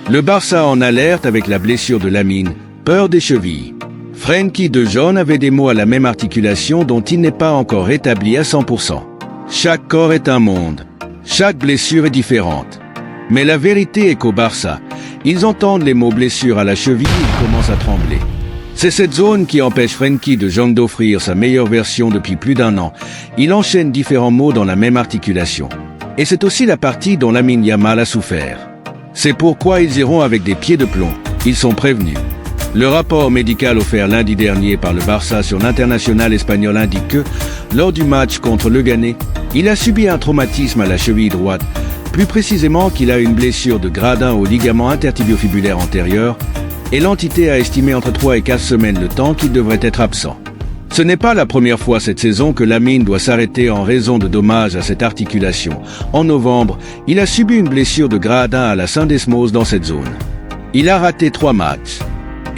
Le Barça en alerte avec la blessure de Lamine, peur des chevilles. Frenkie de Jong avait des maux à la même articulation dont il n'est pas encore rétabli à 100%. Chaque corps est un monde. Chaque blessure est différente. Mais la vérité est qu'au Barça, ils entendent les mots blessure à la cheville et ils commencent à trembler. C'est cette zone qui empêche Frenkie de Jong d'offrir sa meilleure version depuis plus d'1 an. Il enchaîne différents maux dans la même articulation. Et c'est aussi la partie dont Lamine Yamal a souffert. C'est pourquoi ils iront avec des pieds de plomb. Ils sont prévenus. Le rapport médical offert lundi dernier par le Barça sur l'international espagnol indique que, lors du match contre le Ghana, il a subi un traumatisme à la cheville droite, plus précisément qu'il a une blessure de grade 1 au ligament intertibiofibulaire antérieur, et l'entité a estimé entre 3 et 4 semaines le temps qu'il devrait être absent. Ce n'est pas la première fois cette saison que Lamine doit s'arrêter en raison de dommages à cette articulation. En novembre, il a subi une blessure de grade 1 à la syndesmose dans cette zone. Il a raté 3 matchs.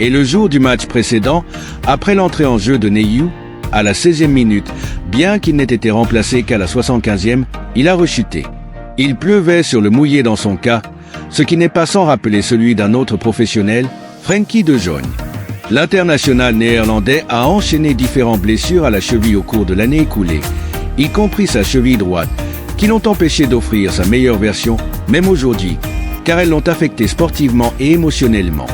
Et le jour du match précédent, après l'entrée en jeu de Neyou, à la 16e minute, bien qu'il n'ait été remplacé qu'à la 75e, il a rechuté. Il pleuvait sur le mouillé dans son cas, ce qui n'est pas sans rappeler celui d'un autre professionnel, Frenkie de Jong. L'international néerlandais a enchaîné différentes blessures à la cheville au cours de l'année écoulée, y compris sa cheville droite, qui l'ont empêché d'offrir sa meilleure version, même aujourd'hui, car elles l'ont affecté sportivement et émotionnellement.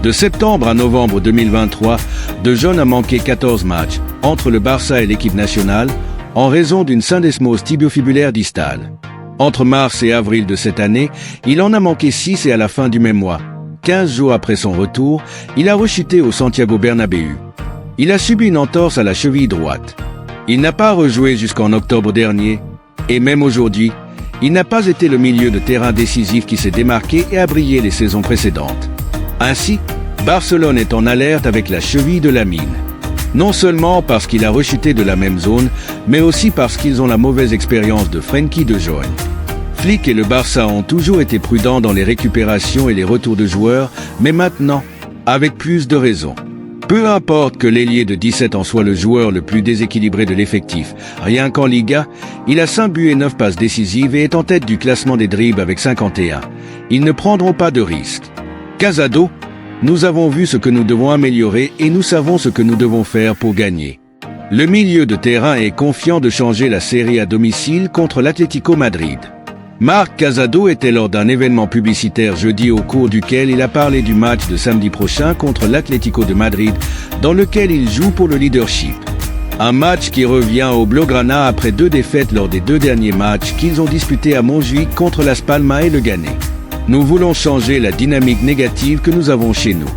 De septembre à novembre 2023, De Jong a manqué 14 matchs entre le Barça et l'équipe nationale en raison d'une syndesmose tibiofibulaire distale. Entre mars et avril de cette année, il en a manqué 6 et à la fin du même mois, 15 jours après son retour, il a rechuté au Santiago Bernabéu. Il a subi une entorse à la cheville droite. Il n'a pas rejoué jusqu'en octobre dernier, et même aujourd'hui, il n'a pas été le milieu de terrain décisif qui s'est démarqué et a brillé les saisons précédentes. Ainsi, Barcelone est en alerte avec la cheville de Lamine. Non seulement parce qu'il a rechuté de la même zone, mais aussi parce qu'ils ont la mauvaise expérience de Frenkie de Jong. Flick et le Barça ont toujours été prudents dans les récupérations et les retours de joueurs, mais maintenant, avec plus de raison. Peu importe que l'ailier de 17 ans soit le joueur le plus déséquilibré de l'effectif, rien qu'en Liga, il a 5 buts et 9 passes décisives et est en tête du classement des dribbles avec 51. Ils ne prendront pas de risques. Casado, nous avons vu ce que nous devons améliorer et nous savons ce que nous devons faire pour gagner. Le milieu de terrain est confiant de changer la série à domicile contre l'Atlético Madrid. Marc Casado était lors d'un événement publicitaire jeudi au cours duquel il a parlé du match de samedi prochain contre l'Atlético de Madrid, dans lequel il joue pour le leadership. Un match qui revient au Blaugrana après 2 défaites lors des 2 derniers matchs qu'ils ont disputés à Montjuïc contre Las Palmas et le Ghana. Nous voulons changer la dynamique négative que nous avons chez nous.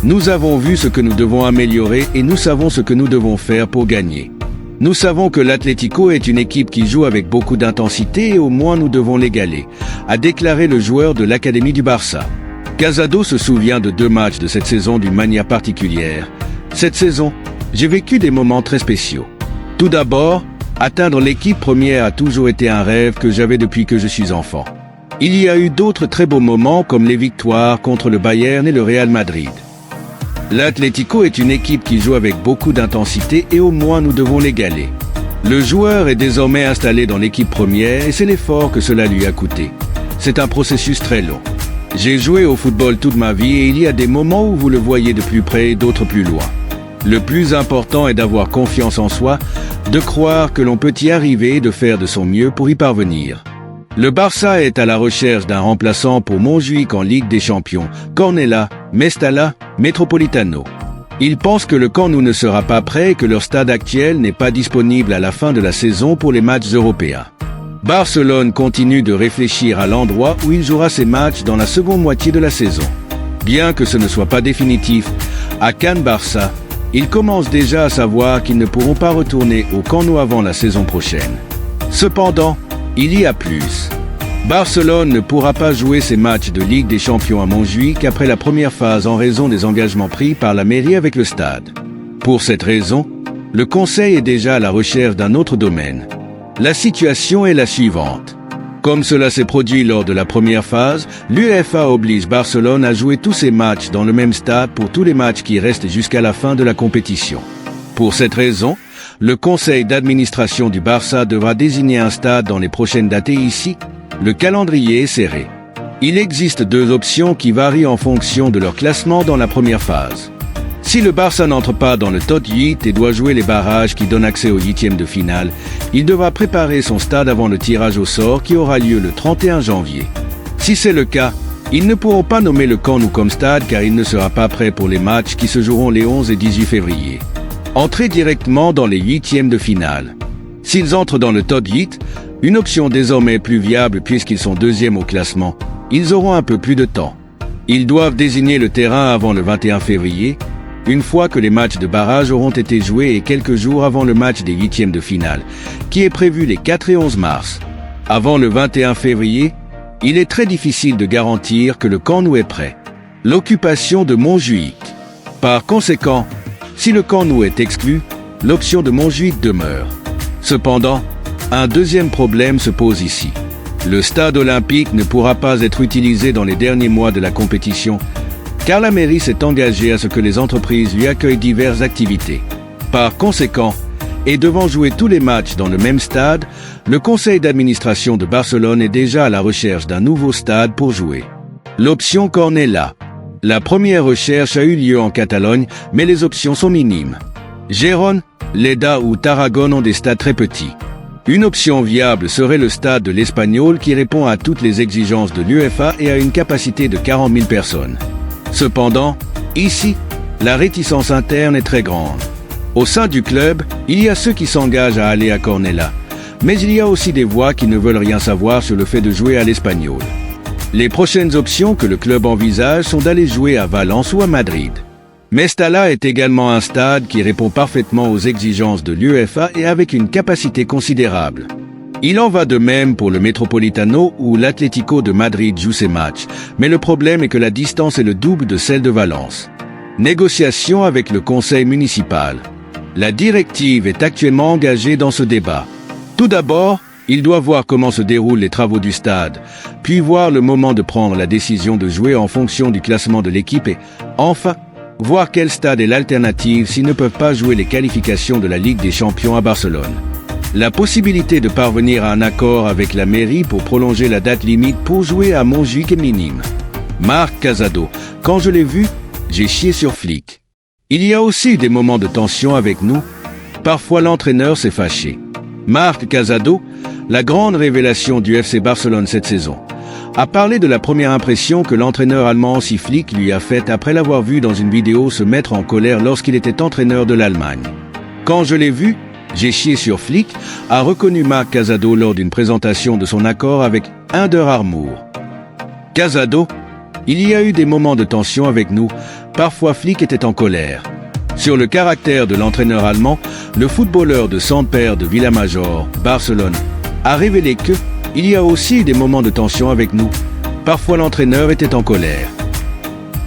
Nous avons vu ce que nous devons améliorer et nous savons ce que nous devons faire pour gagner. Nous savons que l'Atlético est une équipe qui joue avec beaucoup d'intensité et au moins nous devons l'égaler, a déclaré le joueur de l'Académie du Barça. Casado se souvient de 2 matchs de cette saison d'une manière particulière. Cette saison, j'ai vécu des moments très spéciaux. Tout d'abord, atteindre l'équipe première a toujours été un rêve que j'avais depuis que je suis enfant. Il y a eu d'autres très beaux moments comme les victoires contre le Bayern et le Real Madrid. L'Atlético est une équipe qui joue avec beaucoup d'intensité et au moins nous devons l'égaler. Le joueur est désormais installé dans l'équipe première et c'est l'effort que cela lui a coûté. C'est un processus très long. J'ai joué au football toute ma vie et il y a des moments où vous le voyez de plus près et d'autres plus loin. Le plus important est d'avoir confiance en soi, de croire que l'on peut y arriver et de faire de son mieux pour y parvenir. Le Barça est à la recherche d'un remplaçant pour Montjuïc en Ligue des Champions, Cornella, Mestalla, Metropolitano. Ils pensent que le Camp Nou ne sera pas prêt et que leur stade actuel n'est pas disponible à la fin de la saison pour les matchs européens. Barcelone continue de réfléchir à l'endroit où il jouera ses matchs dans la seconde moitié de la saison. Bien que ce ne soit pas définitif, à Can Barça, ils commencent déjà à savoir qu'ils ne pourront pas retourner au Camp Nou avant la saison prochaine. Cependant, il y a plus. Barcelone ne pourra pas jouer ses matchs de Ligue des Champions à Montjuïc après la première phase en raison des engagements pris par la mairie avec le stade. Pour cette raison, le conseil est déjà à la recherche d'un autre domaine. La situation est la suivante. Comme cela s'est produit lors de la première phase, l'UEFA oblige Barcelone à jouer tous ses matchs dans le même stade pour tous les matchs qui restent jusqu'à la fin de la compétition. Pour cette raison, le conseil d'administration du Barça devra désigner un stade dans les prochaines dates et ici, le calendrier est serré. Il existe deux options qui varient en fonction de leur classement dans la première phase. Si le Barça n'entre pas dans le top 8 et doit jouer les barrages qui donnent accès aux huitièmes de finale, il devra préparer son stade avant le tirage au sort qui aura lieu le 31 janvier. Si c'est le cas, ils ne pourront pas nommer le Camp Nou comme stade car il ne sera pas prêt pour les matchs qui se joueront les 11 et 18 février. Entrer directement dans les huitièmes de finale. S'ils entrent dans le top 8, une option désormais plus viable puisqu'ils sont deuxièmes au classement, ils auront un peu plus de temps. Ils doivent désigner le terrain avant le 21 février, une fois que les matchs de barrage auront été joués et quelques jours avant le match des huitièmes de finale, qui est prévu les 4 et 11 mars. Avant le 21 février, il est très difficile de garantir que le Camp Nou est prêt. L'occupation de Montjuïc. Par conséquent, si le Camp Nou est exclu, l'option de Montjuïc demeure. Cependant, un deuxième problème se pose ici. Le stade olympique ne pourra pas être utilisé dans les derniers mois de la compétition, car la mairie s'est engagée à ce que les entreprises lui accueillent diverses activités. Par conséquent, et devant jouer tous les matchs dans le même stade, le conseil d'administration de Barcelone est déjà à la recherche d'un nouveau stade pour jouer. L'option Corne est là. La première recherche a eu lieu en Catalogne, mais les options sont minimes. Gérone, Lleida ou Tarragone ont des stades très petits. Une option viable serait le stade de l'Espanyol qui répond à toutes les exigences de l'UEFA et a une capacité de 40 000 personnes. Cependant, ici, la réticence interne est très grande. Au sein du club, il y a ceux qui s'engagent à aller à Cornellà, mais il y a aussi des voix qui ne veulent rien savoir sur le fait de jouer à l'Espanyol. Les prochaines options que le club envisage sont d'aller jouer à Valence ou à Madrid. Mestalla est également un stade qui répond parfaitement aux exigences de l'UEFA et avec une capacité considérable. Il en va de même pour le Metropolitano où l'Atlético de Madrid joue ses matchs, mais le problème est que la distance est le double de celle de Valence. Négociation avec le conseil municipal. La directive est actuellement engagée dans ce débat. Tout d'abord, il doit voir comment se déroulent les travaux du stade, puis voir le moment de prendre la décision de jouer en fonction du classement de l'équipe et, enfin, voir quel stade est l'alternative s'ils ne peuvent pas jouer les qualifications de la Ligue des Champions à Barcelone. La possibilité de parvenir à un accord avec la mairie pour prolonger la date limite pour jouer à Montjuïc est minime. Marc Casado, quand je l'ai vu, j'ai chié sur Flick. Il y a aussi des moments de tension avec nous. Parfois l'entraîneur s'est fâché. Marc Casado, la grande révélation du FC Barcelone cette saison, a parlé de la première impression que l'entraîneur allemand Hansi Flick lui a faite après l'avoir vu dans une vidéo se mettre en colère lorsqu'il était entraîneur de l'Allemagne. Quand je l'ai vu, j'ai chié sur Flick, a reconnu Marc Casado lors d'une présentation de son accord avec Under Armour. Casado, il y a eu des moments de tension avec nous, parfois Flick était en colère. Sur le caractère de l'entraîneur allemand, le footballeur de Samper de Vilamajor, Barcelone, a révélé que il y a aussi des moments de tension avec nous. Parfois l'entraîneur était en colère.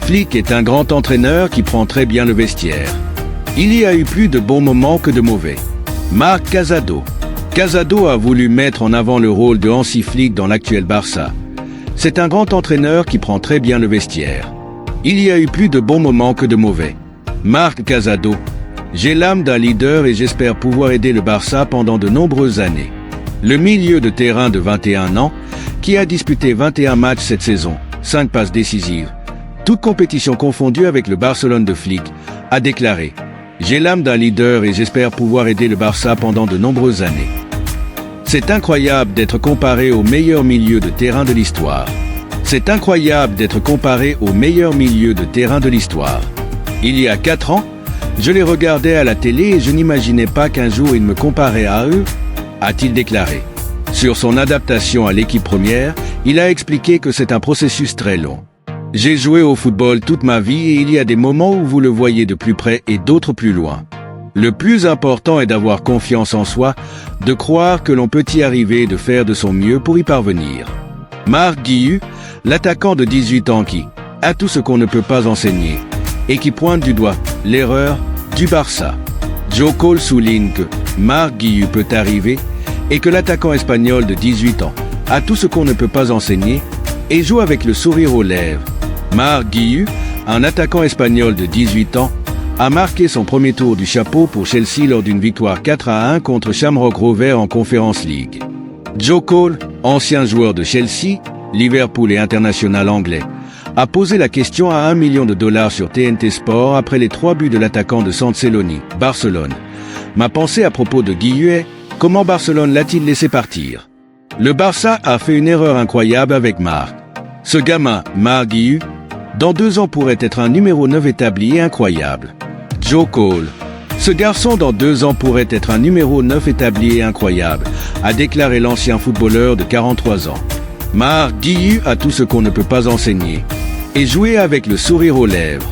Flick est un grand entraîneur qui prend très bien le vestiaire. Il y a eu plus de bons moments que de mauvais. Marc Casado. Casado a voulu mettre en avant le rôle de Hansi Flick dans l'actuel Barça. C'est un grand entraîneur qui prend très bien le vestiaire. Il y a eu plus de bons moments que de mauvais. Marc Casado. J'ai l'âme d'un leader et j'espère pouvoir aider le Barça pendant de nombreuses années. Le milieu de terrain de 21 ans, qui a disputé 21 matchs cette saison, 5 passes décisives, toutes compétitions confondues avec le Barcelone de Flick, a déclaré « J'ai l'âme d'un leader et j'espère pouvoir aider le Barça pendant de nombreuses années. » C'est incroyable d'être comparé au meilleur milieu de terrain de l'histoire. C'est incroyable d'être comparé au meilleur milieu de terrain de l'histoire. Il y a 4 ans, je les regardais à la télé et je n'imaginais pas qu'un jour ils me comparaient à eux, a-t-il déclaré. Sur son adaptation à l'équipe première, il a expliqué que c'est un processus très long. J'ai joué au football toute ma vie et il y a des moments où vous le voyez de plus près et d'autres plus loin. Le plus important est d'avoir confiance en soi, de croire que l'on peut y arriver et de faire de son mieux pour y parvenir. Marc Guiu, l'attaquant de 18 ans qui a tout ce qu'on ne peut pas enseigner et qui pointe du doigt l'erreur du Barça. Joe Cole souligne que Marc Guiu peut arriver et que l'attaquant espagnol de 18 ans a tout ce qu'on ne peut pas enseigner et joue avec le sourire aux lèvres. Marc Guiu, un attaquant espagnol de 18 ans, a marqué son premier tour du chapeau pour Chelsea lors d'une victoire 4-1 contre Shamrock Rovers en Conference League. Joe Cole, ancien joueur de Chelsea, Liverpool et international anglais, a posé la question à $1 million sur TNT Sport après les 3 buts de l'attaquant de Sanceloni, Barcelone. Ma pensée à propos de Guiu est, comment Barcelone l'a-t-il laissé partir? Le Barça a fait une erreur incroyable avec Marc. Ce gamin, Marc Guiu, dans 2 ans pourrait être un numéro 9 établi et incroyable. Joe Cole. Ce garçon dans 2 ans pourrait être un numéro 9 établi et incroyable, a déclaré l'ancien footballeur de 43 ans. Marc Guiu a tout ce qu'on ne peut pas enseigner. Et jouer avec le sourire aux lèvres.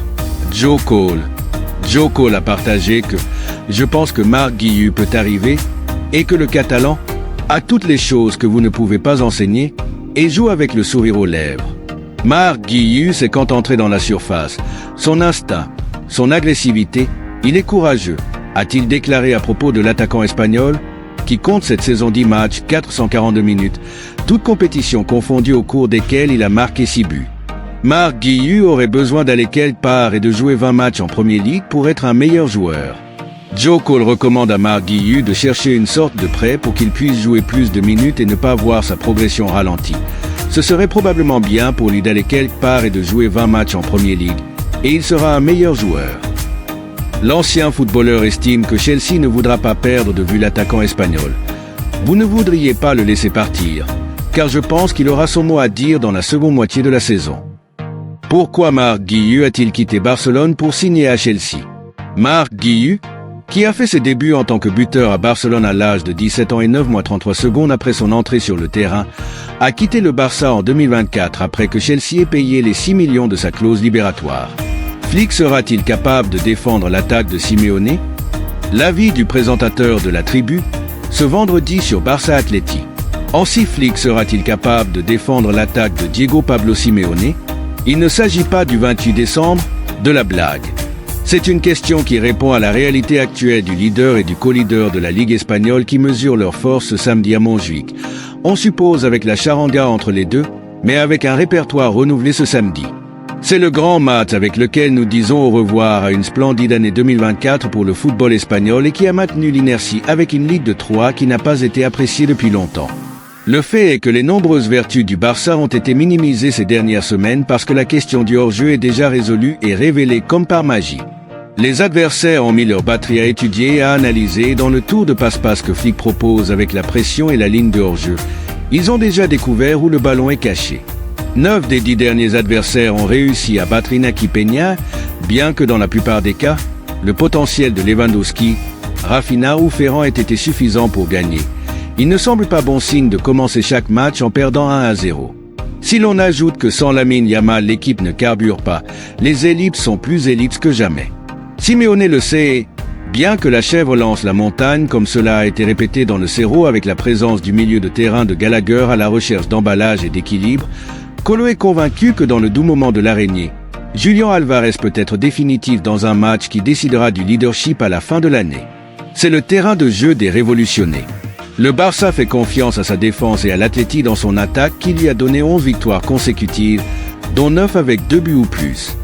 Joe Cole. Joe Cole a partagé que « Je pense que Marc Guiu peut arriver et que le Catalan a toutes les choses que vous ne pouvez pas enseigner et joue avec le sourire aux lèvres. » Marc Guiu sait quand entrer dans la surface. Son instinct, son agressivité, il est courageux, a-t-il déclaré à propos de l'attaquant espagnol, qui compte cette saison 10 matchs, 442 minutes, toutes compétitions confondues au cours desquelles il a marqué 6 buts. Marc Guiu aurait besoin d'aller quelque part et de jouer 20 matchs en Premier League pour être un meilleur joueur. Joe Cole recommande à Marc Guiu de chercher une sorte de prêt pour qu'il puisse jouer plus de minutes et ne pas voir sa progression ralentie. Ce serait probablement bien pour lui d'aller quelque part et de jouer 20 matchs en Premier League, et il sera un meilleur joueur. L'ancien footballeur estime que Chelsea ne voudra pas perdre de vue l'attaquant espagnol. Vous ne voudriez pas le laisser partir, car je pense qu'il aura son mot à dire dans la seconde moitié de la saison. Pourquoi Marc Guiu a-t-il quitté Barcelone pour signer à Chelsea? Marc Guiu, qui a fait ses débuts en tant que buteur à Barcelone à l'âge de 17 ans et 9 mois 33 secondes après son entrée sur le terrain, a quitté le Barça en 2024 après que Chelsea ait payé les 6 millions de sa clause libératoire. Flick sera-t-il capable de défendre l'attaque de Simeone? L'avis du présentateur de la tribu, ce vendredi sur Barça Athletic. Hansi Flick sera-t-il capable de défendre l'attaque de Diego Pablo Simeone? Il ne s'agit pas du 28 décembre, de la blague. C'est une question qui répond à la réalité actuelle du leader et du co-leader de la Ligue espagnole qui mesurent leurs forces ce samedi à Montjuic. On suppose avec la charanga entre les deux, mais avec un répertoire renouvelé ce samedi. C'est le grand match avec lequel nous disons au revoir à une splendide année 2024 pour le football espagnol et qui a maintenu l'inertie avec une Ligue de 3 qui n'a pas été appréciée depuis longtemps. Le fait est que les nombreuses vertus du Barça ont été minimisées ces dernières semaines parce que la question du hors-jeu est déjà résolue et révélée comme par magie. Les adversaires ont mis leur batterie à étudier et à analyser dans le tour de passe-passe que Flick propose avec la pression et la ligne de hors-jeu. Ils ont déjà découvert où le ballon est caché. 9 des 10 derniers adversaires ont réussi à battre Inaki Peña, bien que dans la plupart des cas, le potentiel de Lewandowski, Rafinha ou Ferran ait été suffisant pour gagner. Il ne semble pas bon signe de commencer chaque match en perdant 1-0. Si l'on ajoute que sans Lamine Yamal l'équipe ne carbure pas, les ellipses sont plus ellipses que jamais. Simeone le sait, bien que la chèvre lance la montagne comme cela a été répété dans le Cerro avec la présence du milieu de terrain de Gallagher à la recherche d'emballage et d'équilibre, Colo est convaincu que dans le doux moment de l'araignée, Julián Alvarez peut être définitif dans un match qui décidera du leadership à la fin de l'année. C'est le terrain de jeu des révolutionnés. Le Barça fait confiance à sa défense et à l'Atleti dans son attaque qui lui a donné 11 victoires consécutives, dont 9 avec 2 buts ou plus.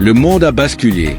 Le monde a basculé.